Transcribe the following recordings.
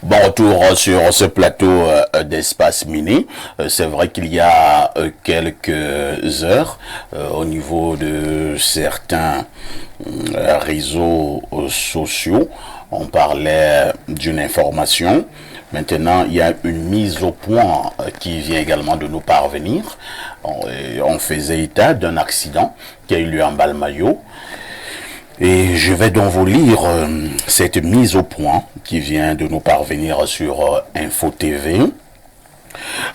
Bon retour sur ce plateau d'Espace Mini. C'est vrai qu'il y a quelques heures, au niveau de certains réseaux sociaux, on parlait d'une information. Maintenant, il y a une mise au point qui vient également de nous parvenir. On faisait état d'un accident qui a eu lieu en Balmayo. Et je vais donc vous lire cette mise au point qui vient de nous parvenir sur Info TV.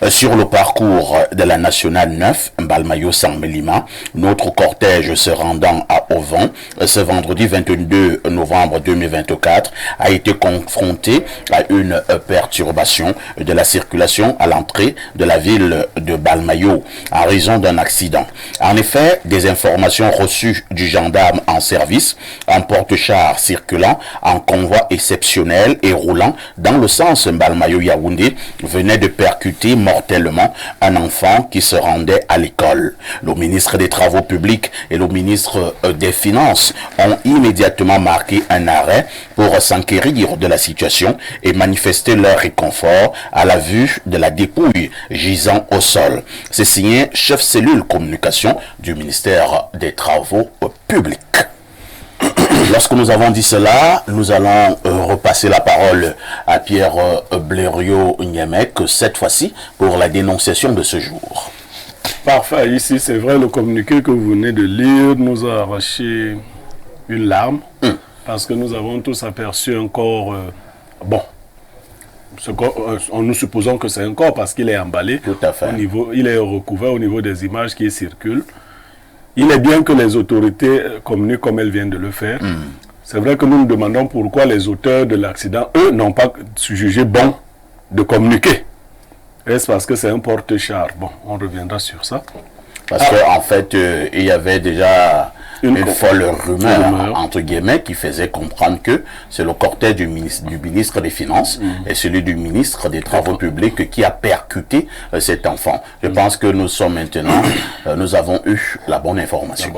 Sur le parcours de la Nationale 9, Balmayo-Saint-Mélima, notre cortège se rendant à Ovan, ce vendredi 22 novembre 2024, a été confronté à une perturbation de la circulation à l'entrée de la ville de Balmayo, en raison d'un accident. En effet, des informations reçues du gendarme en service, un porte-char circulant en convoi exceptionnel et roulant dans le sens Balmayo-Yaoundé, venait de percuter mortellement un enfant qui se rendait à l'école. Le ministre des Travaux publics et le ministre des Finances ont immédiatement marqué un arrêt pour s'enquérir de la situation et manifester leur réconfort à la vue de la dépouille gisant au sol. C'est signé chef cellule communication du ministère des Travaux publics. Lorsque nous avons dit cela, nous allons repasser la parole à Pierre Blériot-Niamek, cette fois-ci pour la dénonciation de ce jour. Parfait, ici c'est vrai, le communiqué que vous venez de lire nous a arraché une larme, parce que nous avons tous aperçu un corps, nous supposons que c'est un corps parce qu'il est emballé. Tout à fait. Il est recouvert au niveau des images qui circulent. Il est bien que les autorités communiquent comme elles viennent de le faire. C'est vrai que nous nous demandons pourquoi les auteurs de l'accident, eux, n'ont pas jugé bon de communiquer. Est-ce parce que c'est un porte-char? Bon, on reviendra sur ça. Parce qu'en fait, il y avait déjà une folle rumeur, entre guillemets, qui faisait comprendre que c'est le cortège du ministre des Finances et celui du ministre des Travaux publics qui a percuté cet enfant. Je pense que nous sommes maintenant, nous avons eu la bonne information.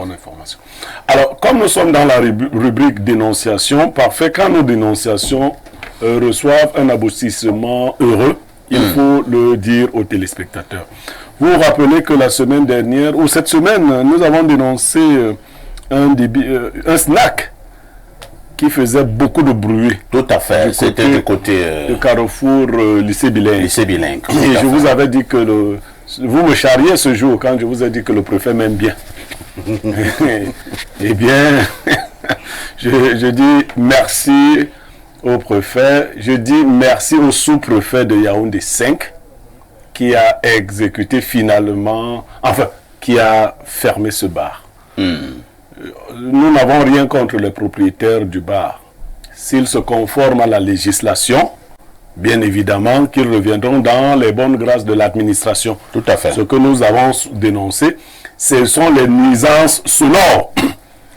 Alors, comme nous sommes dans la rubrique dénonciation, parfait, quand nos dénonciations reçoivent un aboutissement heureux, il faut le dire aux téléspectateurs. Vous vous rappelez que la semaine dernière, ou cette semaine, nous avons dénoncé un snack qui faisait beaucoup de bruit. Tout à fait, c'était du côté de Carrefour lycée bilingue. Lycée bilingue. Et je vous avais dit que vous me charriez ce jour quand je vous ai dit que le préfet m'aime bien. Eh bien, je dis merci au préfet, je dis merci au sous-préfet de Yaoundé 5 qui a exécuté finalement, enfin, qui a fermé ce bar. Nous n'avons rien contre les propriétaires du bar. S'ils se conforment à la législation, bien évidemment qu'ils reviendront dans les bonnes grâces de l'administration. Tout à fait. Ce que nous avons dénoncé, ce sont les nuisances sonores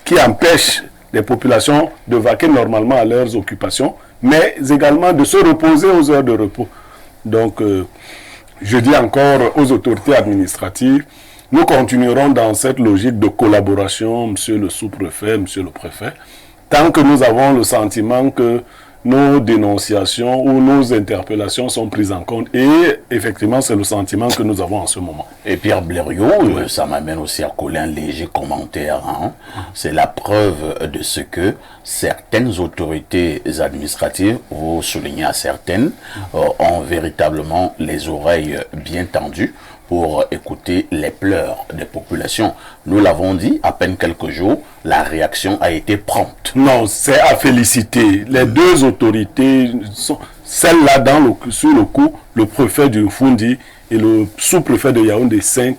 qui empêchent les populations de vaquer normalement à leurs occupations, mais également de se reposer aux heures de repos. Donc, je dis encore aux autorités administratives, nous continuerons dans cette logique de collaboration, monsieur le sous-préfet, monsieur le préfet, tant que nous avons le sentiment que nos dénonciations ou nos interpellations sont prises en compte. Et effectivement, c'est le sentiment que nous avons en ce moment. Et Pierre Blériot, ça m'amène aussi à coller un léger commentaire. C'est la preuve de ce que certaines autorités administratives, vous soulignez à certaines, ont véritablement les oreilles bien tendues pour écouter les pleurs des populations. Nous l'avons dit, à peine quelques jours, la réaction a été prompte. Non, c'est à féliciter. Les deux autorités, celle-là sur le coup, le préfet du Fundi et le sous-préfet de Yaoundé 5,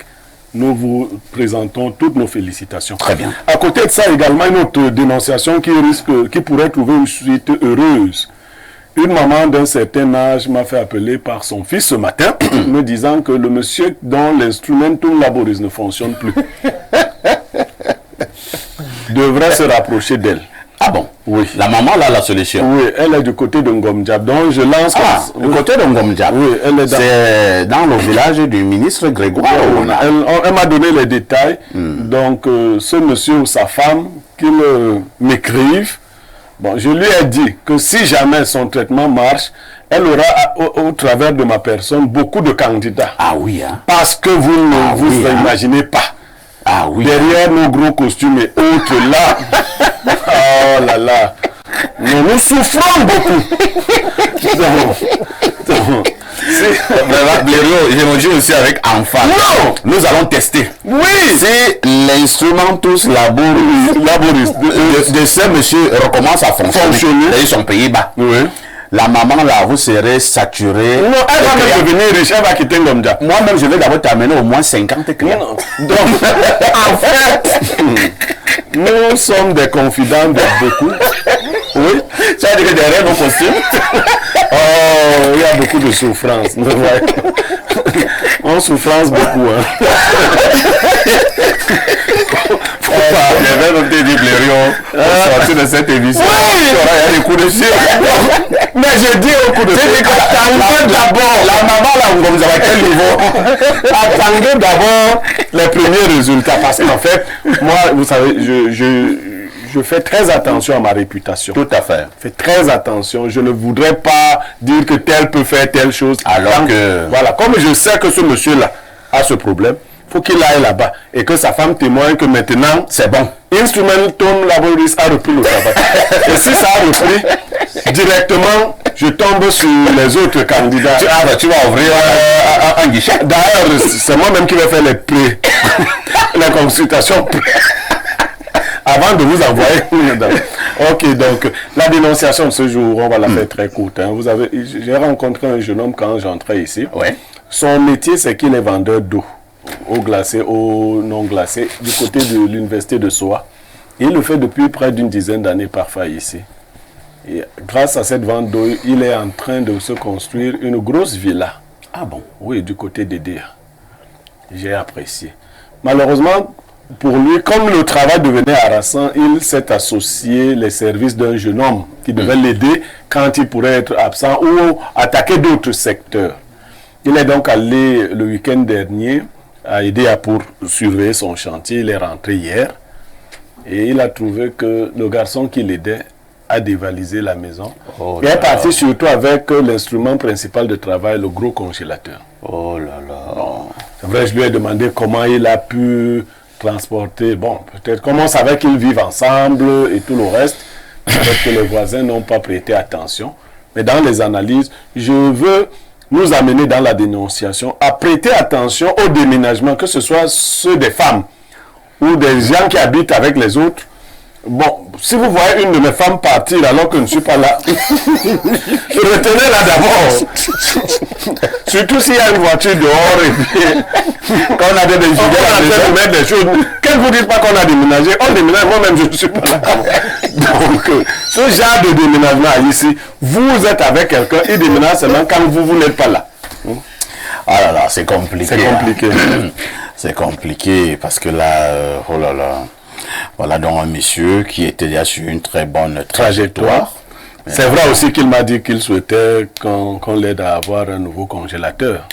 nous vous présentons toutes nos félicitations. Très bien. À côté de ça, également, une autre dénonciation qui pourrait trouver une suite heureuse. Une maman d'un certain âge m'a fait appeler par son fils ce matin, me disant que le monsieur dont l'instrumentum laboris ne fonctionne plus devrait se rapprocher d'elle. Ah bon? Oui. La maman là, la solution? Oui, elle est du côté de Ngomdiab. Donc je lance... du côté de Ngomdiab. Oui, elle est c'est dans le village du ministre Grégoire. Elle m'a donné les détails. Donc ce monsieur ou sa femme, qu'ils m'écrivent Bon, je lui ai dit que si jamais son traitement marche, elle aura au travers de ma personne beaucoup de candidats. Ah oui, hein. Parce que vous ne vous imaginez pas. Ah oui. Derrière nos gros costumes et autres là, oh là là, nous souffrons beaucoup. Vraiment, Blériot, j'ai aussi avec enfant. Non. Nous allons tester. Oui. Si l'instrument tous laboriste de ce monsieur recommence à fonctionner. Ils sont payés bas. Oui. La maman là, vous serez saturé. Non, elle va même devenir riche, elle va quitter Ngomja. Moi-même, je vais d'abord t'amener au moins 50 clients. Donc, en fait, nous sommes des confidents de beaucoup. Oui. Ça veut dire que derrière nos costumes, oh, il y a beaucoup de souffrance. On souffrance beaucoup. Hein. Je vais noter des Blériot sortir de cette émission. Oui. Il y a des coups de ciel. Mais je dis au coup de ciel, attendez d'abord. La maman là, vous avez quel niveau? Attendez d'abord les premiers résultats. Parce qu'en fait, moi, vous savez, je fais très attention à ma réputation. Tout à fait. Je fais très attention. Je ne voudrais pas dire que tel peut faire telle chose. Alors que... Voilà, comme je sais que ce monsieur-là a ce problème, il faut qu'il aille là-bas. Et que sa femme témoigne que maintenant, c'est bon. Instrumentum Laboris a repris le travail. Et si ça a repris, directement, je tombe sur les autres candidats. Tu vas ouvrir un guichet. D'ailleurs, c'est moi-même qui vais faire les consultations avant de vous envoyer. Ok, donc la dénonciation de ce jour, on va la faire très courte. Hein. J'ai rencontré un jeune homme quand j'entrais ici. Ouais. Son métier, c'est qu'il est vendeur d'eau, eau glacée, eau non glacée, du côté de l'université de Soa. Il le fait depuis près d'une dizaine d'années parfois ici. Et grâce à cette vente d'eau, il est en train de se construire une grosse villa. Ah bon? Oui, du côté d'Edea. J'ai apprécié. Malheureusement, pour lui, comme le travail devenait harassant, il s'est associé les services d'un jeune homme qui devait l'aider quand il pourrait être absent ou attaquer d'autres secteurs. Il est donc allé le week-end dernier à Edea pour surveiller son chantier. Il est rentré hier et il a trouvé que le garçon qui l'aidait a dévalisé la maison. Oh, il est parti surtout avec l'instrument principal de travail, le gros congélateur. Oh là là. Bon, c'est vrai, je lui ai demandé comment il a pu transporter. Bon, peut-être comme on savait qu'ils vivent ensemble et tout le reste, peut-être que les voisins n'ont pas prêté attention. Mais dans les analyses, je veux nous amener dans la dénonciation à prêter attention au déménagement, que ce soit ceux des femmes ou des gens qui habitent avec les autres. Bon, si vous voyez une de mes femmes partir alors que je ne suis pas là, retenez-la d'abord. Surtout s'il y a une voiture dehors et puis quand on a des mettre des choses. Qu'elle ne vous dise pas qu'on a déménagé, on déménage, moi-même je ne suis pas là. Donc, ce genre de déménagement ici, vous êtes avec quelqu'un, il déménage seulement quand vous n'êtes pas là. Ah là là, c'est compliqué. C'est compliqué. Hein. C'est compliqué parce que là, oh là là. Voilà donc un monsieur qui était déjà sur une très bonne trajectoire. C'est vrai aussi qu'il m'a dit qu'il souhaitait qu'on l'aide à avoir un nouveau congélateur.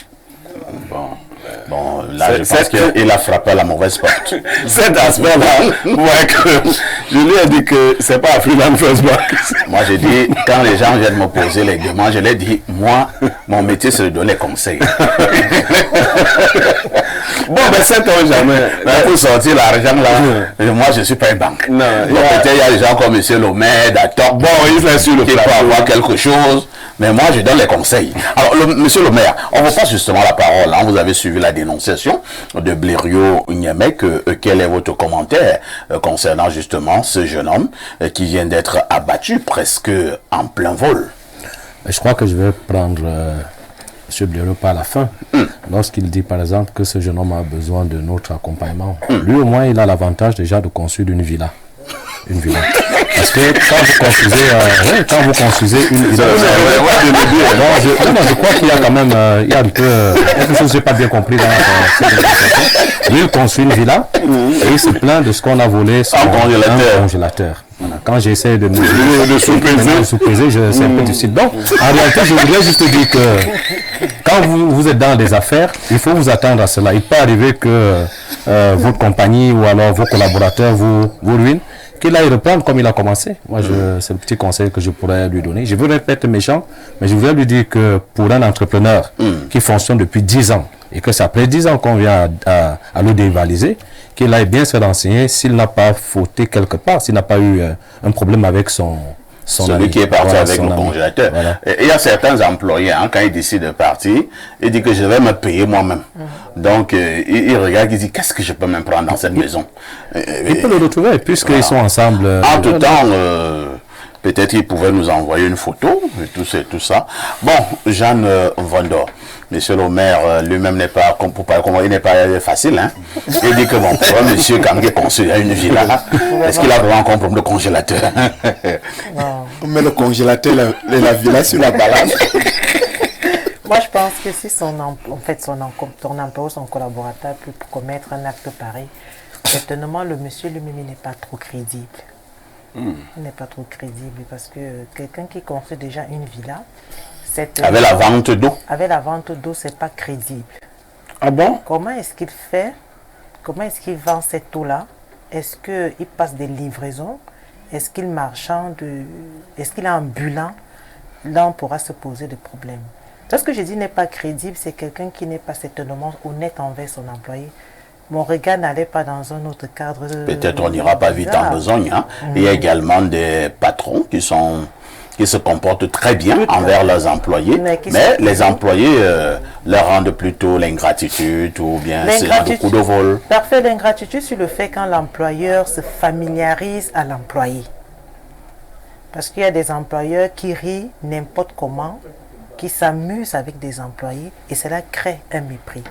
Bon, là, je pense qu'il a frappé à la mauvaise porte. Cet aspect-là, ouais, que je lui ai dit que c'est pas Freeland First Bank. Moi, j'ai dit, quand les gens viennent me poser les demandes, je leur dis, moi, mon métier, c'est de donner conseils. Bon, mais c'est on jamais. Mais pour sortir l'argent, là, moi, je ne suis pas une banque. Non, peut-être il y a des gens comme M. Lomé, Dator, bon, il est sur le plateau, avoir quelque chose. Mais moi, je donne les conseils. Alors, monsieur le maire, on vous passe justement la parole. Hein. Vous avez suivi la dénonciation de Blériot Nyemek. Quel est votre commentaire concernant justement ce jeune homme qui vient d'être abattu presque en plein vol? Je crois que je vais prendre M. Blériot par la fin. Lorsqu'il dit par exemple que ce jeune homme a besoin de notre accompagnement. Lui au moins, il a l'avantage déjà de construire une villa. Une villa. Parce que quand vous construisez une villa, je crois qu'il y a quand même il y a un peu quelque chose que je n'ai pas bien compris dans cette déclaration. Lui, il construit une villa et il se plaint de ce qu'on a volé son congélateur. Voilà. Quand j'essaie de sous-peser, c'est un peu difficile. Donc, en réalité, je voudrais juste dire que quand vous êtes dans des affaires, il faut vous attendre à cela. Il peut arriver que votre compagnie ou alors vos collaborateurs vous ruinent, qu'il aille reprendre comme il a commencé. Moi, c'est le petit conseil que je pourrais lui donner. Je veux pas être méchant, mais je voudrais lui dire que pour un entrepreneur qui fonctionne depuis 10 ans, et que c'est après 10 ans qu'on vient à le dévaliser, qu'il aille bien se renseigner s'il n'a pas fauté quelque part, s'il n'a pas eu un problème avec celui ami, qui est parti avec le congélateur. Voilà. Il y a certains employés, quand ils décident de partir, ils disent que je vais me payer moi-même. Donc, ils regardent, ils disent, qu'est-ce que je peux me prendre dans cette maison? Ils peuvent le retrouver, puisqu'ils sont ensemble. En tout temps, peut-être ils pouvaient nous envoyer une photo, et tout ça. Bon, Jeanne Vendor, monsieur le maire lui-même n'est pas, il n'est pas facile, hein. Il dit que bon, pour un monsieur quand même qui construit une villa, est-ce qu'il a vraiment un problème de congélateur? On met le congélateur et la villa sur la balance. Moi, je pense que si son employé ou son collaborateur peut commettre un acte pareil, certainement le monsieur lui-même n'est pas trop crédible. Il n'est pas trop crédible parce que quelqu'un qui construit déjà une villa, avec la vente d'eau. Avec la vente d'eau, c'est pas crédible. Ah bon? Comment est-ce qu'il fait? Comment est-ce qu'il vend cette eau-là? Est-ce qu'il passe des livraisons? Est-ce qu'il marchande? Est-ce qu'il est ambulant? Là, on pourra se poser des problèmes. Tout ce que je dis n'est pas crédible, c'est quelqu'un qui n'est pas certainement honnête envers son employé. Mon regard n'allait pas dans un autre cadre. Peut-être on n'ira pas vite en besogne. Hein. Il y a également des patrons qui se comportent très bien envers leurs employés, mais les employés leur rendent plutôt l'ingratitude ou bien c'est un coup de vol. Parfait, l'ingratitude sur le fait quand l'employeur se familiarise à l'employé. Parce qu'il y a des employeurs qui rient n'importe comment, qui s'amusent avec des employés et cela crée un mépris.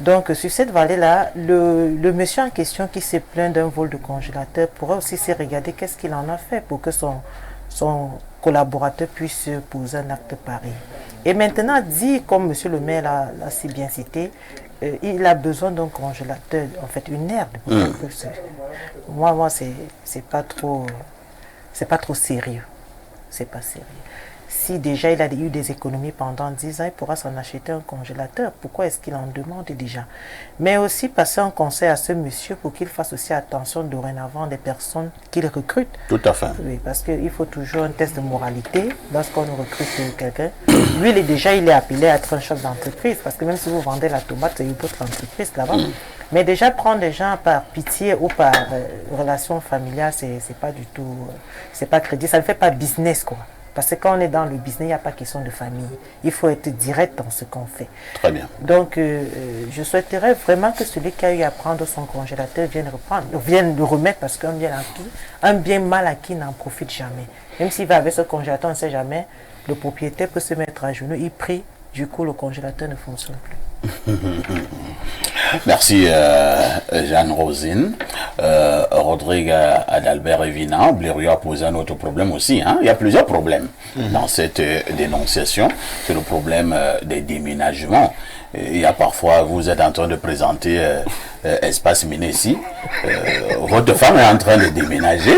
Donc sur cette vallée-là, le monsieur en question qui se plaint d'un vol de congélateur pourrait aussi se regarder qu'est-ce qu'il en a fait pour que son collaborateur puisse poser un acte pareil. Et maintenant, dit, comme monsieur le maire l'a si bien cité, il a besoin d'un congélateur, en fait une herbe. Moi c'est pas trop sérieux. C'est pas sérieux. Si déjà il a eu des économies pendant 10 ans, il pourra s'en acheter un congélateur. Pourquoi est-ce qu'il en demande déjà? Mais aussi passer un conseil à ce monsieur pour qu'il fasse aussi attention dorénavant des personnes qu'il recrute. Tout à fait. Oui, parce qu'il faut toujours un test de moralité lorsqu'on recrute quelqu'un. Lui, il est appelé à être un chef d'entreprise, parce que même si vous vendez la tomate, c'est une autre entreprise là-bas. Mais déjà prendre des gens par pitié ou par relation familiale, c'est pas du tout, c'est pas crédible. Ça ne fait pas business, quoi. Parce que quand on est dans le business, il n'y a pas question de famille. Il faut être direct dans ce qu'on fait. Très bien. Donc, je souhaiterais vraiment que celui qui a eu à prendre son congélateur vienne le remettre, parce qu'un bien mal acquis n'en profite jamais. Même s'il va avec ce congélateur, on ne sait jamais, le propriétaire peut se mettre à genoux, il prie, du coup le congélateur ne fonctionne plus. Merci Jeanne Rosine. Rodrigue Adalbert Evina, Blériot a posé un autre problème aussi. Hein? Il y a plusieurs problèmes dans cette dénonciation. C'est le problème des déménagements. Il y a parfois, vous êtes en train de présenter Espace Miné ici. Votre femme est en train de déménager.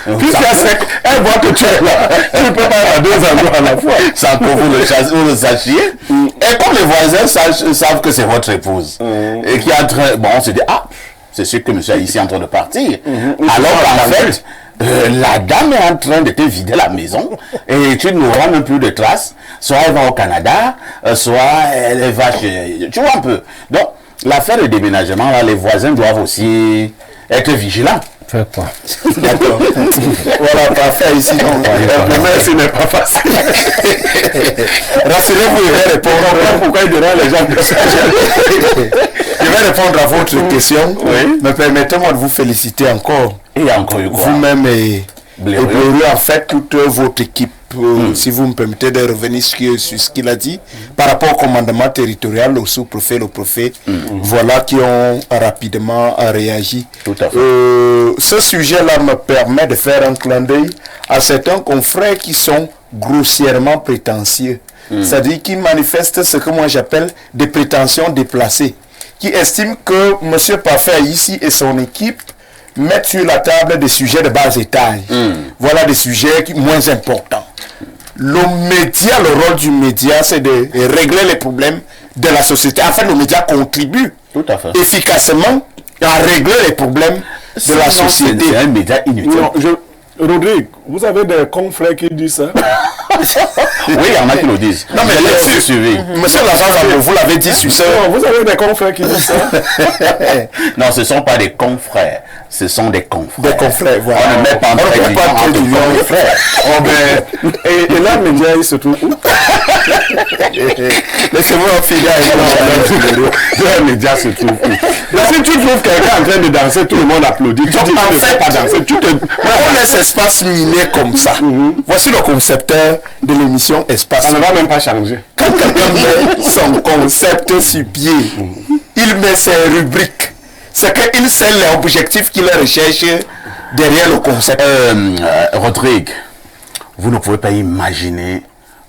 Elle voit que tu es là. Tu ne peux pas aller à deux endroits à la fois. Sans que vous le sachiez. Et comme les voisins savent que c'est votre épouse. Et qui est en train... Bon, on se dit, ah, c'est sûr que monsieur est ici en train de partir. Alors qu'en fait... la dame est en train de te vider la maison et tu ne vois même plus de traces. Soit elle va au Canada, soit elle va chez... Tu vois un peu. Donc, l'affaire de déménagement, là, les voisins doivent aussi être vigilants. D'accord. Voilà, parfait ici. Mais ce n'est pas facile. Rassurez-vous, je vais répondre. Pourquoi il dira les gens que ça? Je vais répondre à votre question. Oui. Mais permettez-moi de vous féliciter encore. Et encore eu quoi? Vous-même et Blériot, en fait, toute votre équipe, si vous me permettez de revenir sur ce qu'il a dit, par rapport au commandement territorial, le sous-préfet, le préfet, voilà, qui ont rapidement réagi. Tout à fait. Ce sujet-là me permet de faire un clin d'œil à certains confrères qui sont grossièrement prétentieux. C'est-à-dire qui manifestent ce que moi j'appelle des prétentions déplacées, qui estiment que M. Parfait ici et son équipe mettre sur la table des sujets de bas étage. Voilà des sujets moins importants. Le média, le rôle du média, c'est de régler les problèmes de la société. En fait, le média contribue Tout à fait. efficacement à régler les problèmes de la société. C'est un média inutile. Non, Rodrigue, vous avez des confrères qui disent ça? Oui, il y en a qui le disent. Non, mais je l'ai suivi. Monsieur Lazare, vous l'avez dit sur ça. Non, vous avez des confrères qui disent ça? Non, ce ne sont pas des confrères, ce sont des confrères. Des confrères, voilà. On ne met pas en trait d'union confrères. Oh ben, et là, média, il se trouve où? Laissez-moi finir avec Le média se trouve où? Mais si tu trouves quelqu'un en train de danser, tout le monde applaudit. Tu dis, en ne fait, fais pas danser. on laisse espace miné comme ça. Voici le concepteur de l'émission Espace. Ça ne va même pas changer. Quand quelqu'un met son concept sur pied, il met ses rubriques. C'est qu'il sait l'objectif qu'il recherche derrière le concept. Rodrigue, vous ne pouvez pas imaginer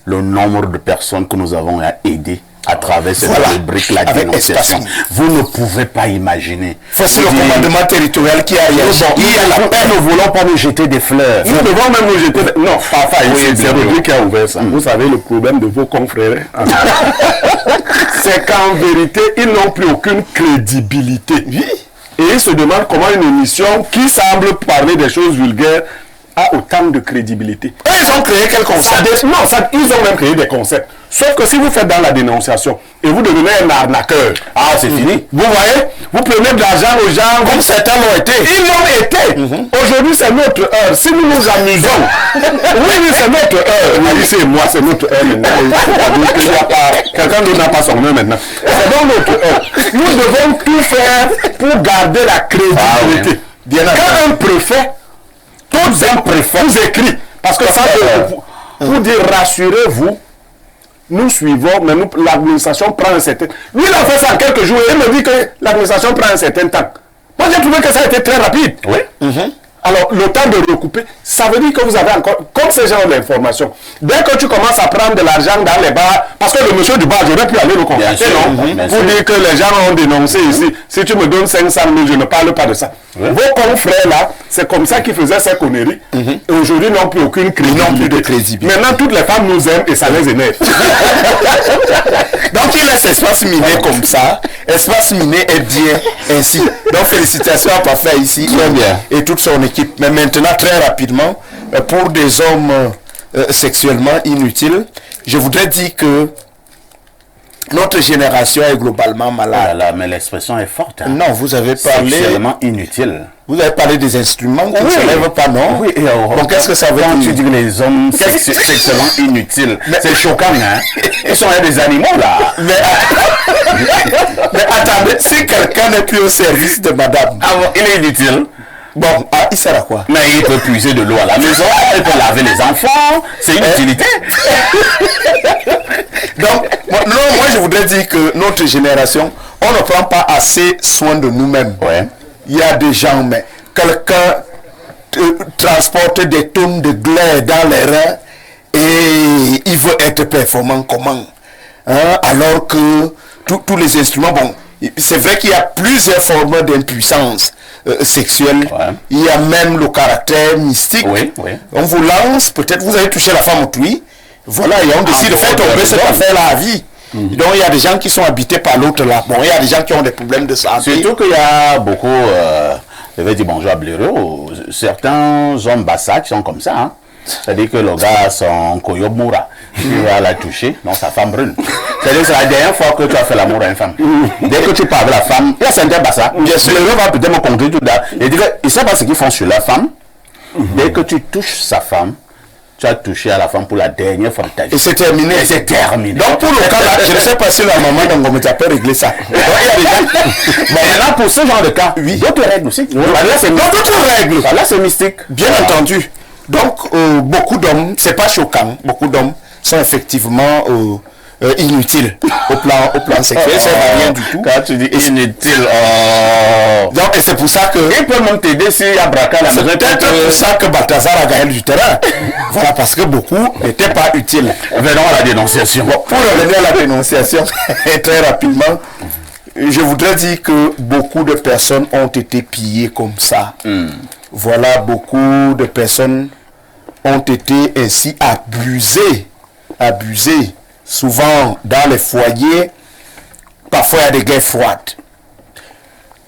le nombre de personnes que nous avons aider à travers cette rubrique, la dénonciation. Vous ne pouvez pas imaginer. C'est le commandement territorial qui a réagi. Nous ne voulons pas nous jeter des fleurs. Nous devons même nous jeter... Non, enfin, c'est Rodrigue qui a ouvert ça. Vous savez, le problème de vos confrères, c'est qu'en vérité, ils n'ont plus aucune crédibilité. Et ils se demandent comment une émission qui semble parler des choses vulgaires a autant de crédibilité. Et ils ont créé quel concept? Non, ils ont même créé des concepts. Sauf que si vous faites dans la dénonciation et vous devenez un arnaqueur, c'est fini. Vous voyez, vous prenez de l'argent aux gens. Comme certains l'ont été. Ils l'ont été. Aujourd'hui, c'est notre heure. Si nous nous amusons, oui, c'est notre heure. Oui, c'est moi, c'est notre heure maintenant. Quelqu'un d'autre n'a pas son heure maintenant. C'est donc notre heure. Nous devons tout faire pour garder la crédibilité. Bien quand un préfet, tous un préfet vous écrit, parce que ça, pour dire rassurez-vous, nous suivons, mais l'administration prend un certain... Lui, il a fait ça en quelques jours et il me dit que l'administration prend un certain temps. Moi, j'ai trouvé que ça a été très rapide. Oui. Alors, le temps de recouper, ça veut dire que vous avez encore, comme ces gens ont l'information, dès que tu commences à prendre de l'argent dans les bars, parce que le monsieur du bar, j'aurais pu aller le contacter, non? Pour dire que les gens ont dénoncé ici, si tu me donnes 500 000, je ne parle pas de ça. Vos confrères là, c'est comme ça qu'ils faisaient ces conneries, et aujourd'hui n'ont plus aucune crédibilité. Maintenant, toutes les femmes nous aiment et ça les énerve. Donc, il laisse espace miné comme ça. Espace miné est bien ainsi. Donc, félicitations à Parfait ici. Très bien. Et toute son équipe. Mais maintenant, très rapidement, pour des hommes sexuellement inutiles, je voudrais dire que notre génération est globalement malade. Là, mais l'expression est forte. Hein. Non, vous avez parlé... Sexuellement inutile. Vous avez parlé des instruments qui ne se lèvent pas, non? Oui, donc qu'est-ce que ça veut dire? Quand tu dis que les hommes sexuellement inutiles, c'est choquant, hein? Ils sont des animaux, là. Mais attendez, si quelqu'un n'est plus au service de madame... il est inutile. Bon, il sert à quoi? Mais il peut puiser de l'eau à la maison, il peut laver les enfants, c'est une utilité. Donc, moi je voudrais dire que notre génération, on ne prend pas assez soin de nous-mêmes. Ouais. Il y a des gens, mais quelqu'un transporte des tonnes de glaire dans les reins et il veut être performant comment? Alors que tous les instruments, bon, c'est vrai qu'il y a plusieurs formes d'impuissance sexuelle. Ouais. Il y a même le caractère mystique. Oui. On vous lance, peut-être vous avez touché la femme autrui. Voilà, et on décide de faire tomber cette affaire-là à vie. Donc il y a des gens qui sont habités par l'autre là. Bon, il y a des gens qui ont des problèmes de santé. Surtout qu'il y a beaucoup, je vais dire bonjour à Bléreux, certains hommes bassacs sont comme ça. Hein. C'est-à-dire que le gars, son Koyomura, il va la toucher, donc sa femme brûle. C'est-à-dire que c'est la dernière fois que tu as fait l'amour à une femme. Dès que tu parles de la femme, il y a certains bassats. Bien sûr, le va peut-être me conclure tout là. Il dit qu'ils ne savent pas ce qu'ils font sur la femme. Dès que tu touches sa femme, tu as touché à la femme pour la dernière fois de ta vie. Et c'est terminé. Et c'est terminé. Donc pour le cas là, je ne sais pas si la maman d'un gomme peut régler ça. Donc, il y a des gens... Maintenant, pour ce genre de cas, oui, d'autres règles aussi. Là, c'est d'autres règles. Là, c'est mystique. Bien entendu. Donc, beaucoup d'hommes, c'est pas choquant, beaucoup d'hommes sont effectivement inutiles au plan sexuel, ça va rien du tout. Quand tu dis inutile, donc, et c'est pour ça que... Il peut même t'aider s'il y a braquage à la maison. C'est peut-être pour ça que Balthazar a gagné du terrain. Voilà, parce que beaucoup n'étaient pas utiles. Venons à la dénonciation. Bon, pour revenir à la dénonciation, très rapidement, je voudrais dire que beaucoup de personnes ont été pillées comme ça. Voilà, beaucoup de personnes ont été ainsi abusées, souvent dans les foyers. Parfois il y a des guerres froides.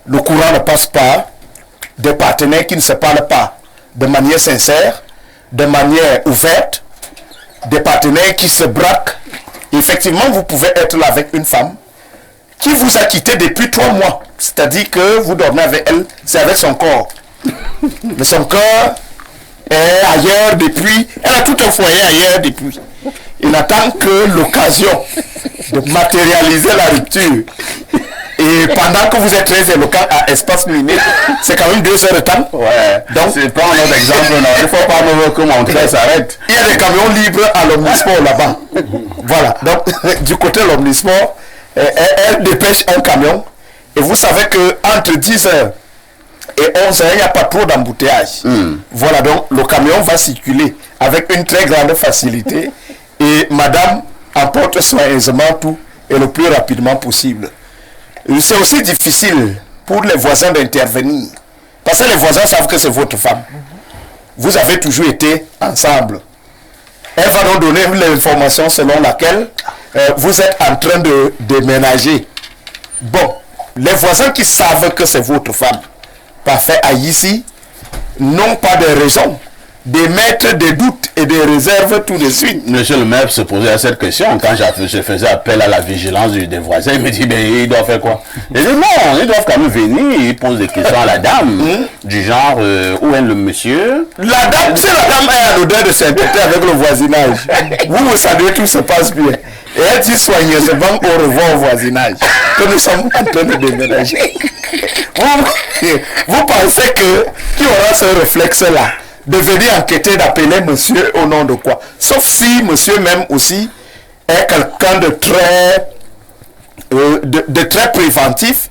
Le courant ne passe pas, des partenaires qui ne se parlent pas de manière sincère, de manière ouverte, des partenaires qui se braquent. Effectivement, vous pouvez être là avec une femme qui vous a quitté depuis 3 mois. C'est-à-dire que vous dormez avec elle, c'est avec son corps. Mais son corps est ailleurs depuis, elle a tout un foyer ailleurs depuis. Il n'attend que l'occasion de matérialiser la rupture. Et pendant que vous êtes très éloquent à espace limité, c'est quand même 2 heures de temps. Ouais, donc c'est pas un autre exemple, non. Il ne faut pas me montrer, ça s'arrête. Il y a des camions libres à l'Omnisport là-bas. Voilà, donc du côté de l'Omnisport, elle dépêche un camion. Et vous savez qu'entre 10h et 11h, il n'y a pas trop d'embouteillage. Voilà, donc le camion va circuler avec une très grande facilité. Et madame emporte soigneusement tout et le plus rapidement possible. C'est aussi difficile pour les voisins d'intervenir. Parce que les voisins savent que c'est votre femme. Vous avez toujours été ensemble. Elle va nous donner l'information selon laquelle vous êtes en train de déménager. Bon, les voisins qui savent que c'est votre femme, parfait, ici, n'ont pas de raison d'émettre des doutes et des réserves tout de suite. Monsieur le maire se posait cette question quand je faisais appel à la vigilance des voisins. Il me dit, ben, il doit faire quoi? Je dis, non, ils doivent quand même venir. Ils posent des questions à la dame, du genre, où est le monsieur? La dame, c'est la dame est à l'odeur de sainteté avec le voisinage. Vous savez, tout se passe bien. Et elle dit soigneusement au revoir au voisinage, que nous sommes en train de déménager. Vous pensez que qui aura ce réflexe-là de venir enquêter, d'appeler monsieur au nom de quoi? Sauf si monsieur même aussi est quelqu'un de très très préventif,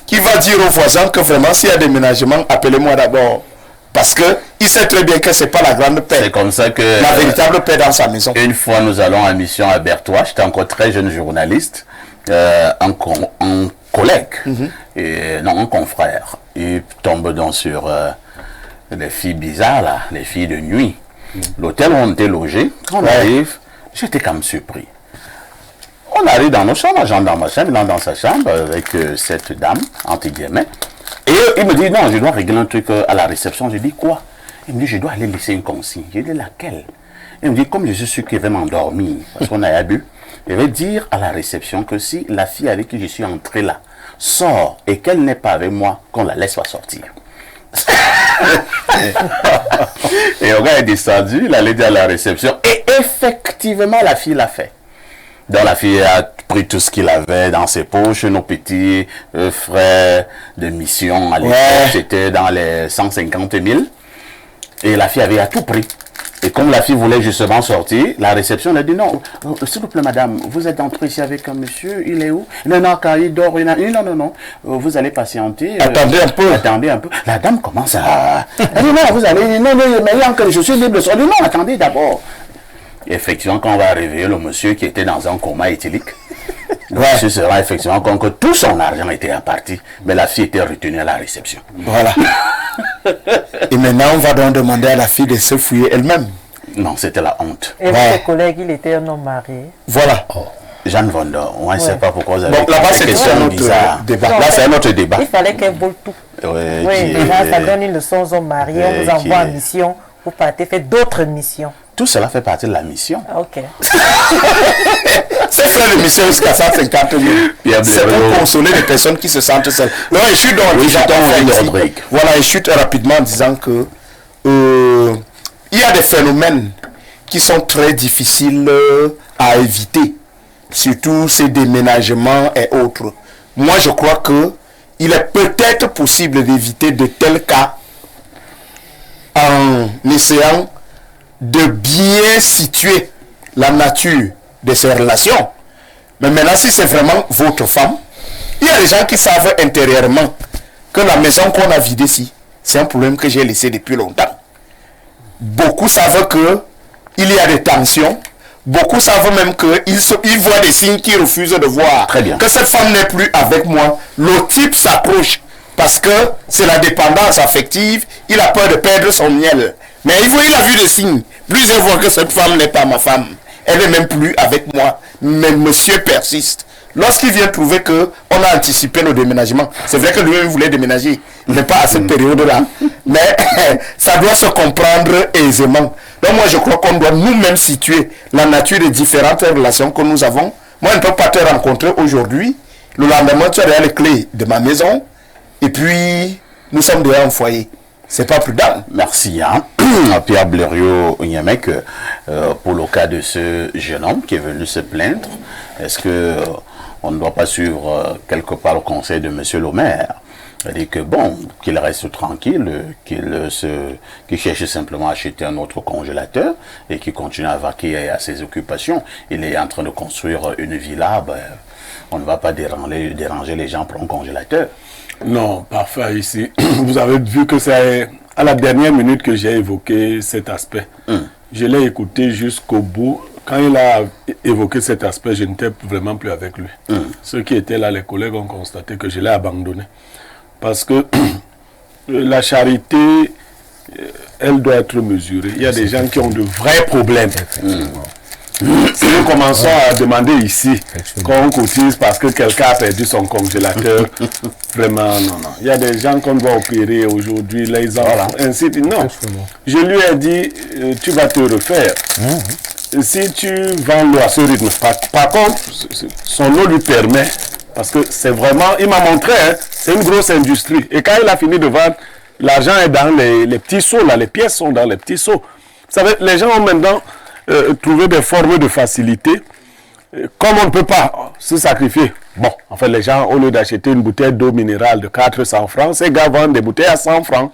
qui va dire aux voisins que vraiment s'il y a déménagement, appelez-moi d'abord. Parce qu'il sait très bien que ce n'est pas la grande paix. C'est comme ça que... La véritable paix dans sa maison. Une fois, nous allons en mission à Berthois. J'étais encore très jeune journaliste. Un collègue, un confrère. Il tombe donc sur les filles bizarres, là, les filles de nuit. L'hôtel où on était logé, quand on arrive, j'étais quand même surpris. On arrive dans nos chambres, j'entre dans ma chambre, il entre dans sa chambre avec cette dame, entre guillemets. Et il me dit, non, je dois régler un truc à la réception. Je dis, quoi? Il me dit, je dois aller laisser une consigne. Je dis, laquelle? Il me dit, comme je suis sûr qu'il va m'endormir, parce qu'on a bu, je vais dire à la réception que si la fille avec qui je suis entré là sort et qu'elle n'est pas avec moi, qu'on la laisse pas sortir. Et on est descendu, il allait dire à la réception, et effectivement, la fille l'a fait. Donc la fille a pris tout ce qu'il avait dans ses poches, nos petits frais de mission à l'époque, c'était dans les 150 000. Et la fille avait à tout pris. Et comme la fille voulait justement sortir, la réception a dit non, s'il vous plaît madame, vous êtes entrée ici avec un monsieur, il est où? Non, quand il dort, non, vous allez patienter. Attendez un peu. Attendez un peu. La dame commence à... Elle dit non, vous allez... Non, mais là, je suis libre de sortir. Non, attendez d'abord. Effectivement, quand on va réveiller le monsieur qui était dans un coma éthylique, le monsieur se rend effectivement compte que tout son argent était parti, mais la fille était retenue à la réception. Voilà. Et maintenant, on va donc demander à la fille de se fouiller elle-même. Non, c'était la honte. Et votre collègue, il était un homme marié. Voilà. Jeanne Vondor, on ne sait pas pourquoi vous avez là-bas, c'est un autre débat. Là, c'est un autre débat. Il fallait qu'elle vole tout. Oui, là, ça donne une leçon aux hommes mariés, on vous envoie en mission, vous partez faire d'autres missions. Tout cela fait partie de la mission. Ok. C'est faire l'émission jusqu'à 150 000. C'est pour consoler les personnes qui se sentent seules. Non, je suis dans Voilà, je chute rapidement en disant que il y a des phénomènes qui sont très difficiles à éviter. Surtout ces déménagements et autres. Moi, je crois que il est peut-être possible d'éviter de tels cas en essayant de bien situer la nature de ces relations. Mais maintenant, si c'est vraiment votre femme, il y a des gens qui savent intérieurement que la maison qu'on a vidée ici, c'est un problème que j'ai laissé depuis longtemps. Beaucoup savent que il y a des tensions. Beaucoup savent même qu'ils voient des signes qu'ils refusent de voir. Très bien. Que cette femme n'est plus avec moi. Le type s'approche parce que c'est la dépendance affective. Il a peur de perdre son miel. Mais il a vu des signes. Plusieurs voient que cette femme n'est pas ma femme. Elle n'est même plus avec moi. Mais monsieur persiste. lorsqu'il vient trouver qu'on a anticipé le déménagement, c'est vrai que lui-même voulait déménager, mais pas à cette période-là, mais ça doit se comprendre aisément. Donc moi je crois qu'on doit nous-mêmes situer la nature des différentes relations que nous avons. Moi je ne peux pas te rencontrer aujourd'hui, le lendemain tu as les clés de ma maison, et puis nous sommes déjà en foyer. C'est pas prudent. Merci Pierre Blériot Onyamek pour le cas de ce jeune homme qui est venu se plaindre. Est-ce que on ne doit pas suivre quelque part le conseil de monsieur le maire? C'est-à-dire que bon, qu'il reste tranquille, qu'il cherche simplement à acheter un autre congélateur et qu'il continue à vaquer à ses occupations. Il est en train de construire une villa, on ne va pas déranger les gens pour un congélateur. Non, parfait ici. Vous avez vu que c'est à la dernière minute que j'ai évoqué cet aspect. Je l'ai écouté jusqu'au bout. Quand il a évoqué cet aspect, je n'étais vraiment plus avec lui. Ceux qui étaient là, les collègues ont constaté que je l'ai abandonné. Parce que la charité, elle doit être mesurée. Il y a des gens qui ont de vrais problèmes. Si nous commençons à demander ici qu'on cotise parce que quelqu'un a perdu son congélateur, vraiment, non. Il y a des gens qu'on doit opérer aujourd'hui, les enfants, ainsi de suite. Non. Je lui ai dit, tu vas te refaire. Si tu vends l'eau à ce rythme, par contre, son eau lui permet, parce que c'est vraiment, il m'a montré, c'est une grosse industrie. Et quand il a fini de vendre, l'argent est dans les petits seaux, là, les pièces sont dans les petits seaux. Vous savez, les gens ont maintenant trouvé des formes de facilité. Comme on ne peut pas se sacrifier. Bon, en fait, les gens, au lieu d'acheter une bouteille d'eau minérale de 400 francs, ces gars vendent des bouteilles à 100 francs.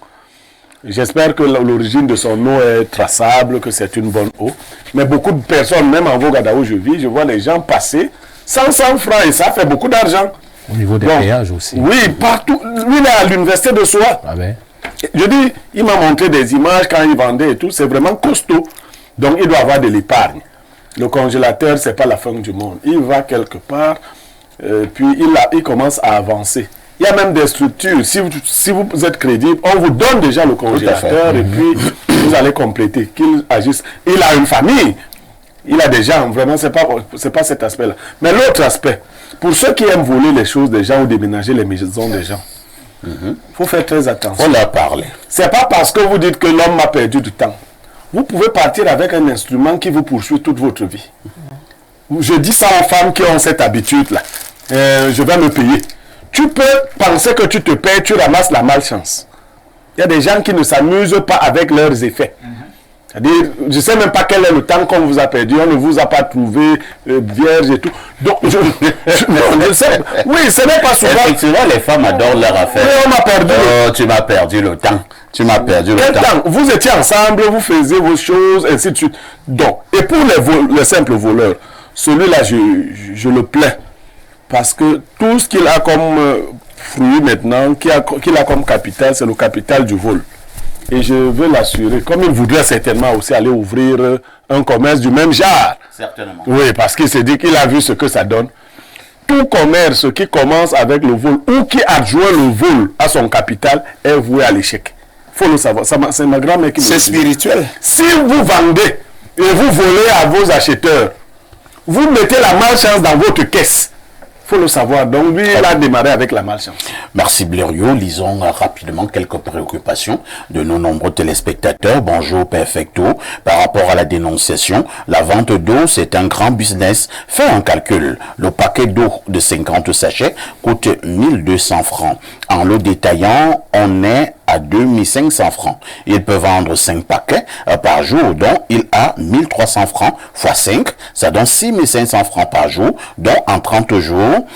J'espère que l'origine de son eau est traçable, que c'est une bonne eau. Mais beaucoup de personnes, même en Vogada où je vis, je vois les gens passer 100 francs et ça fait beaucoup d'argent. Au niveau des péages aussi. Oui, partout. Lui, il est à l'université de Soa. Ah ben. Je dis, il m'a montré des images quand il vendait et tout. C'est vraiment costaud. Donc, il doit avoir de l'épargne. Le congélateur, ce n'est pas la fin du monde. Il va quelque part, puis il commence à avancer. Il y a même des structures. Si vous êtes crédible, on vous donne déjà le congélateur et puis vous allez compléter. Qu'il agisse. Il a une famille. Il a des gens. Vraiment, ce n'est pas cet aspect-là. Mais l'autre aspect, pour ceux qui aiment voler les choses des gens ou déménager les maisons des gens, il faut faire très attention. On en a parlé. Ce n'est pas parce que vous dites que l'homme a perdu du temps. Vous pouvez partir avec un instrument qui vous poursuit toute votre vie. Je dis ça aux femmes qui ont cette habitude-là. Je vais me payer. Tu peux penser que tu te payes, tu ramasses la malchance. Il y a des gens qui ne s'amusent pas avec leurs effets. C'est-à-dire, je ne sais même pas quel est le temps qu'on vous a perdu, on ne vous a pas trouvé vierge et tout. Donc, je sais. Oui, ce n'est pas souvent. Effectivement, les femmes adorent leur affaire. Oui, on m'a perdu. Oh, tu m'as perdu le temps. Tu m'as perdu le temps. Vous étiez ensemble, vous faisiez vos choses, ainsi de suite. Donc, et pour les simples voleurs, celui-là, je le plains. Parce que tout ce qu'il a comme fruit maintenant, qu'il a comme capital, c'est le capital du vol. Et je veux l'assurer, comme il voudrait certainement aussi aller ouvrir un commerce du même genre. Certainement. Oui, parce qu'il s'est dit qu'il a vu ce que ça donne. Tout commerce qui commence avec le vol ou qui adjoint le vol à son capital est voué à l'échec. Il faut le savoir. C'est ma grand-mère qui me dit. C'est spirituel. Si vous vendez et vous volez à vos acheteurs, vous mettez la malchance dans votre caisse. Il faut le savoir. Donc lui, il a démarré avec la malchance. Merci Blériot. Lisons rapidement quelques préoccupations de nos nombreux téléspectateurs. Bonjour Perfecto. Par rapport à la dénonciation, la vente d'eau, c'est un grand business. Fais un calcul. Le paquet d'eau de 50 sachets coûte 1200 francs. En lot détaillant, on est à 2500 francs. Il peut vendre 5 paquets par jour, dont il a 1300 francs x 5. Ça donne 6500 francs par jour, dont en 30 jours,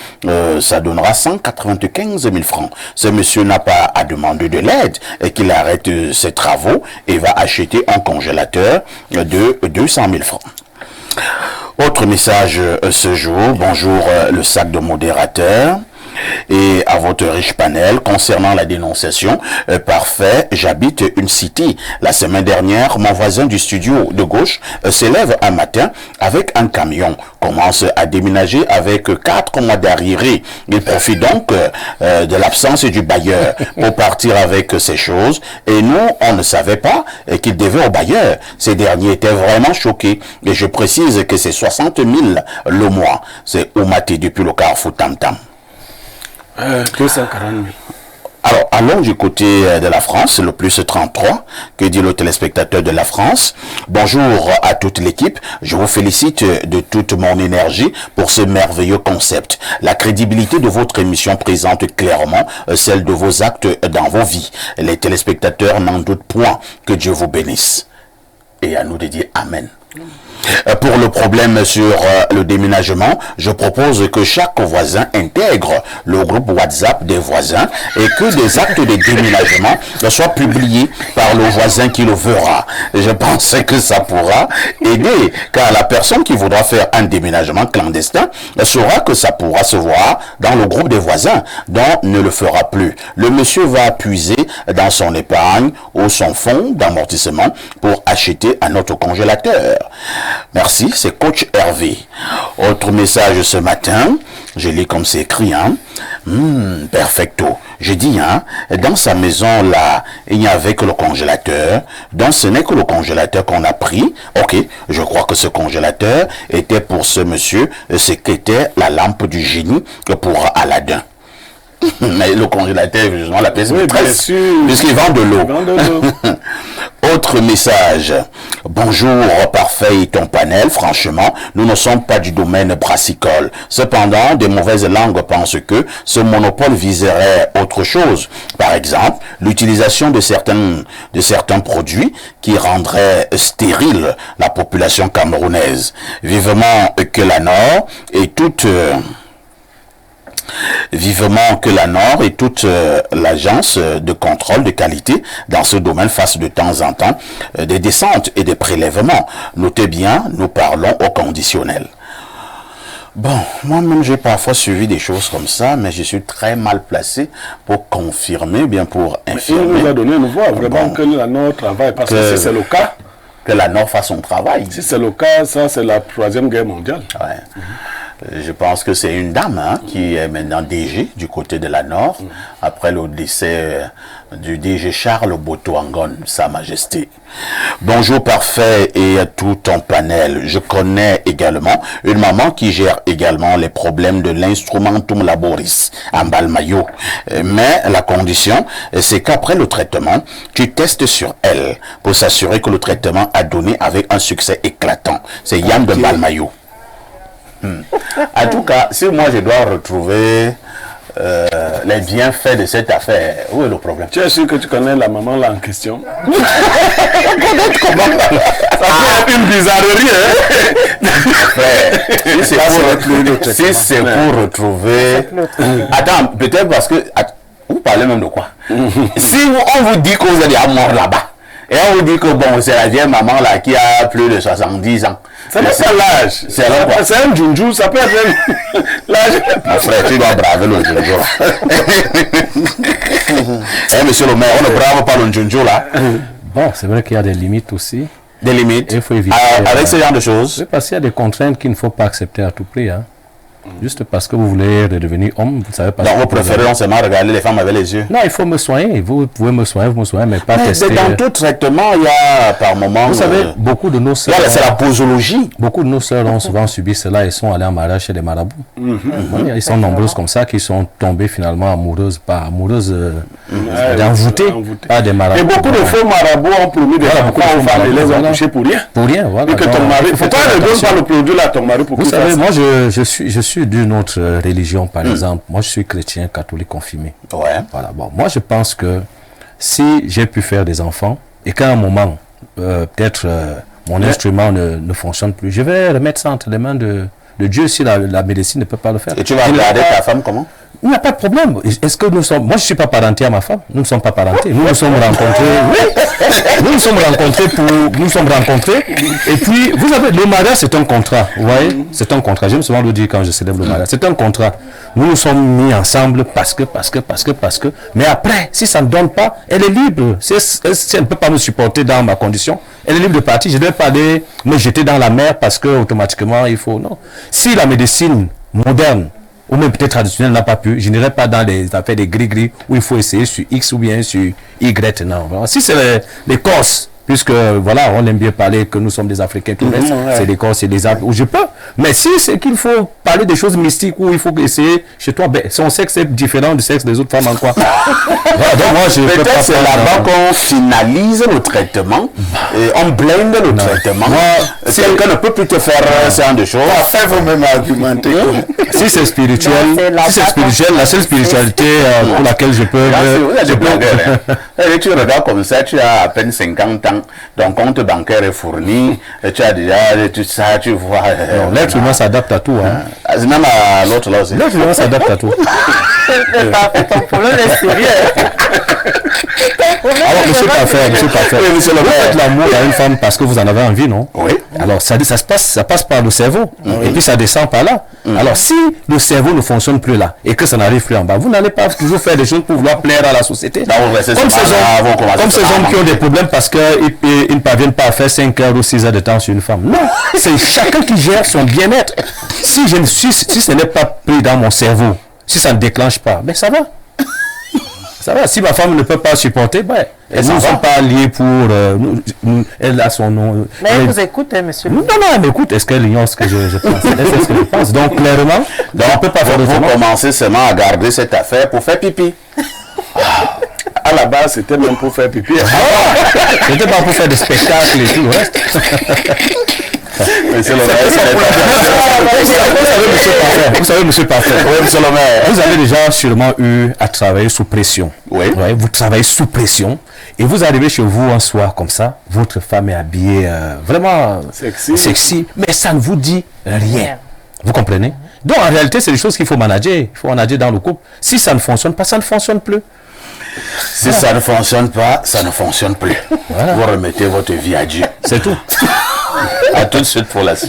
ça donnera 195 000 francs. Ce monsieur n'a pas à demander de l'aide et qu'il arrête ses travaux et va acheter un congélateur de 200 000 francs. Autre message ce jour. Bonjour le sac de modérateur. et à votre riche panel concernant la dénonciation. Parfait, j'habite une cité. La semaine dernière, mon voisin du studio de gauche s'élève un matin avec un camion, commence à déménager avec 4 mois d'arriéré. Il profite donc de l'absence du bailleur pour partir avec ses choses et nous, on ne savait pas qu'il devait au bailleur. Ces derniers étaient vraiment choqués et je précise que c'est 60 000 le mois. C'est Oumaté depuis le Carrefour Tam Tam. 240 000. Alors, allons du côté de la France, le plus 33, que dit le téléspectateur de la France. Bonjour à toute l'équipe, je vous félicite de toute mon énergie pour ce merveilleux concept. La crédibilité de votre émission présente clairement celle de vos actes dans vos vies. Les téléspectateurs n'en doutent point. Que Dieu vous bénisse. Et à nous de dire Amen. Pour le problème sur le déménagement, je propose que chaque voisin intègre le groupe WhatsApp des voisins et que des actes de déménagement soient publiés par le voisin qui le verra. Je pense que ça pourra aider, car la personne qui voudra faire un déménagement clandestin saura que ça pourra se voir dans le groupe des voisins, dont ne le fera plus. Le monsieur va puiser dans son épargne ou son fonds d'amortissement pour acheter un autre congélateur. Merci, c'est coach Hervé. Autre message ce matin, je lis comme c'est écrit, hein. Perfecto. Je dis, hein, dans sa maison là, il n'y avait que le congélateur. Donc ce n'est que le congélateur qu'on a pris. Ok, je crois que ce congélateur était pour ce monsieur, ce qu'était la lampe du génie pour Aladdin. Mais le congélateur est justement la pièce maîtresse, puisqu'il vend de l'eau. Autre message. Bonjour, parfait et ton panel. Franchement, nous ne sommes pas du domaine brassicole. Cependant, de mauvaises langues pensent que ce monopole viserait autre chose. Par exemple, l'utilisation de certains produits qui rendraient stérile la population camerounaise. Vivement que la Nord et toute... Vivement que la Nord et toute l'agence de contrôle de qualité dans ce domaine fasse de temps en temps des descentes et des prélèvements. Notez bien, nous parlons au conditionnel. Bon, moi-même j'ai parfois suivi des choses comme ça, mais je suis très mal placé pour confirmer, bien pour infirmer. Il nous a donné une voix, vraiment, que la Nord travaille, parce que si c'est le cas... Que la Nord fasse son travail. Si c'est le cas, ça c'est la 3e guerre mondiale. Ouais. Je pense que c'est une dame qui est maintenant DG du côté de la Nord, après le décès du DG Charles Botoangon, Sa Majesté. Bonjour parfait et à tout ton panel. Je connais également une maman qui gère également les problèmes de l'instrumentum laboris en Balmayo. Mais la condition, c'est qu'après le traitement, tu testes sur elle pour s'assurer que le traitement a donné avec un succès éclatant. C'est Yann de Balmayo. En tout cas, si moi je dois retrouver les bienfaits de cette affaire, où est le problème? Tu es sûr que tu connais la maman là en question? Comment? Ça fait une bizarrerie, hein? Si c'est pour retrouver... Attends, peut-être parce que... Vous parlez même de quoi? Si on vous dit que vous êtes à mort là-bas, et on vous dit que bon, c'est la vieille maman là qui a plus de 70 ans. C'est pas ça l'âge. C'est un junju, ça peut être l'âge. Mon frère, tu dois braver le junju là. Eh, monsieur le maire, on ne brave pas le junju là. Bon, c'est vrai qu'il y a des limites aussi. Des limites. Il faut éviter. Avec ce genre de choses. Oui, parce qu'il y a des contraintes qu'il ne faut pas accepter à tout prix. Hein. Juste parce que vous voulez redevenir homme, vous savez pas. Donc vous préférez non seulement regarder les femmes avec les yeux. Non, il faut me soigner. Vous pouvez me soigner, mais pas tester. Dans tout traitement, il y a par moment... Vous savez, beaucoup de nos sœurs... C'est la posologie. Beaucoup de nos sœurs ont souvent subi cela et sont allées en mariage chez des marabouts. Ils sont nombreuses comme ça qui sont tombées finalement amoureuses, pas amoureuses d'envoûtées, pas des marabouts. Et beaucoup de faux marabouts ont promis de faire quoi aux femmes et les ont touchés pour rien. Pour rien, voilà. Et que ton mari... Pourquoi ne donne pas le produit là à ton mari pour vous savez, moi je suis d'une autre religion, par exemple. Moi, je suis chrétien, catholique confirmé. Ouais. Voilà. Bon, moi, je pense que si j'ai pu faire des enfants et qu'à un moment, peut-être mon instrument ne fonctionne plus, je vais remettre ça entre les mains de Dieu si la médecine ne peut pas le faire. Et tu vas regarder ta femme comment? Il n'y a pas de problème. Est-ce que nous sommes... Moi, je ne suis pas parenté à ma femme. Nous ne sommes pas parentés. Nous nous sommes rencontrés. Oui. Nous nous sommes rencontrés pour... Nous nous sommes rencontrés. Et puis, vous savez, le mariage, c'est un contrat. Vous voyez? C'est un contrat. J'aime souvent le dire quand je célèbre le mariage. C'est un contrat. Nous nous sommes mis ensemble parce que. Mais après, si ça ne donne pas, elle est libre. Si elle ne peut pas me supporter dans ma condition, elle est libre de partir. Je ne vais pas aller me jeter dans la mer parce que automatiquement, il faut... Non. Si la médecine moderne ou même peut-être traditionnel n'a pas pu, je n'irai pas dans les affaires des gris-gris où il faut essayer sur X ou bien sur Y. Non. Si c'est les Corses, puisque voilà, on aime bien parler que nous sommes des Africains, tout le reste, c'est les Corses et les Alpes où je peux. Mais si c'est qu'il faut parler des choses mystiques où il faut essayer chez toi, ben, son sexe est différent du sexe des autres femmes en quoi. Voilà, donc moi, je peux pas c'est là-bas qu'on finalise le traitement et on blinde le traitement. Si quelqu'un ne peut plus te faire ce genre de choses, Faites vous-même argumenter. si c'est spirituel, la seule spiritualité pour laquelle je peux... Et tu regardes comme ça, tu as à peine 50 ans, ton compte bancaire est fourni, et tu as déjà tout ça, tu vois. L'être humain s'adapte à tout. Hein. Même à l'autre là aussi. L'être humain s'adapte à tout. Ton problème est sérieux. Alors, monsieur Parfait, vous faites l'amour à une femme parce que vous en avez envie, non? Oui. Alors, ça passe par le cerveau, et puis ça descend par là. Alors, si le cerveau ne fonctionne plus là, et que ça n'arrive plus en bas, vous n'allez pas toujours faire des choses pour vouloir plaire à la société. Comme ces hommes qui ont des problèmes parce qu'ils ne parviennent pas à faire 5 heures ou 6 heures de temps sur une femme. Non, c'est chacun qui gère son bien-être. Si ce n'est pas pris dans mon cerveau, si ça ne déclenche pas, ben ça va. Ça va. Si ma femme ne peut pas supporter, ben, nous ne sommes pas liés pour... elle a son nom. Mais elle vous écoute, hein, monsieur. Non, elle m'écoute. Est-ce qu'elle ignore ce que je pense? Elle sait ce que je pense. Donc, clairement, on ne peut pas faire vous commencez seulement à garder cette affaire pour faire pipi. À la base, c'était même pour faire pipi. C'était pas pour faire des spectacles et tout le reste. Vous savez, monsieur Parfait, vous avez déjà sûrement eu à travailler sous pression. Oui. Ouais, vous travaillez sous pression et vous arrivez chez vous un soir comme ça, votre femme est habillée vraiment sexy, mais ça ne vous dit rien. Vous comprenez? Donc en réalité, c'est des choses qu'il faut manager. Il faut manager dans le couple. Si ça ne fonctionne pas, ça ne fonctionne plus. Si ça ne fonctionne pas, ça ne fonctionne plus. Voilà. Vous remettez votre vie à Dieu. C'est tout. À tout de suite pour la suite.